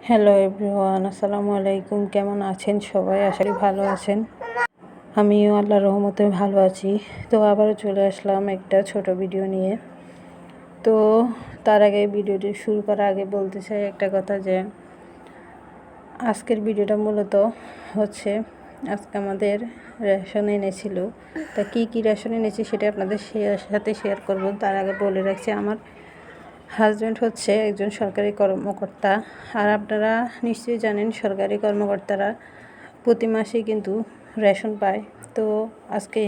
Hello everyone, আসসালামু আলাইকুম। কেমন আছেন সবাই? আশা করি ভালো আছেন। আমিও আল্লাহর রহমতে ভালো আছি। তো আবারও চলে আসলাম একটা ছোট ভিডিও নিয়ে। তো তার আগে ভিডিওটি শুরু করার আগে বলতে চাই একটা কথা, যে আজকের ভিডিওটা মূলত হচ্ছে আজকে আমাদের রেশন এনেছিল। তা কী রেশন এনেছি সেটা আপনাদের সাথে শেয়ার করব। তার আগে বলে রাখছি, আমার হাজব্যান্ড হচ্ছে একজন সরকারি কর্মকর্তা। আর আপনারা নিশ্চয়ই জানেন সরকারি কর্মকর্তারা প্রতি মাসে কিন্তু রেশন পায়। তো আজকে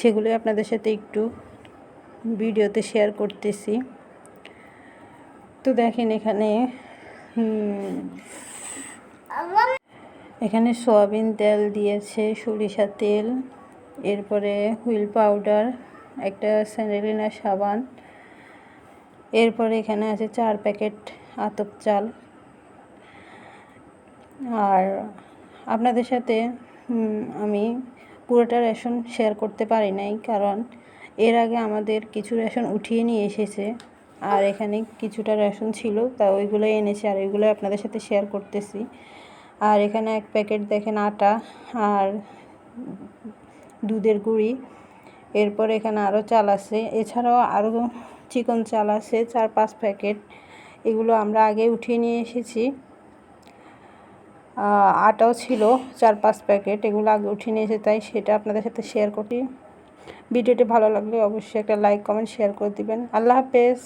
সেগুলি আপনাদের সাথে একটু ভিডিওতে শেয়ার করতেছি। তো দেখেন, এখানে সয়াবিন তেল দিয়েছে, সরিষার তেল, এরপরে হুইল পাউডার, একটা স্যান্ডেলিনা সাবান, এরপরে এখানে আছে 4 প্যাকেট আতপ চাল। আর আপনাদের সাথে আমি পুরোটা রেশন শেয়ার করতে পারি নাই, কারণ এর আগে আমাদের কিছু রেশন উঠিয়ে নিয়ে এসেছে। আর এখানে কিছুটা রেশন ছিল, তা ওইগুলোই এনেছে, আর ওইগুলো আপনাদের সাথে শেয়ার করতেছি। আর এখানে 1 প্যাকেট দেখেন আটা আর দুধের গুঁড়ি। এরপর এখানে আরও চাল আছে, এছাড়াও আরও চিকন চাল আছে 4-5 প্যাকেট। এগুলো আমরা আগে উঠিয়ে নিয়ে এসেছি। আটাও ছিল 4-5 প্যাকেট, এগুলো আগে উঠিয়ে নিয়ে এসে, তাই সেটা আপনাদের সাথে শেয়ার করি। ভিডিওটি ভালো লাগলে অবশ্যই একটা লাইক, কমেন্ট, শেয়ার করে দিবেন। আল্লাহ হাফেজ।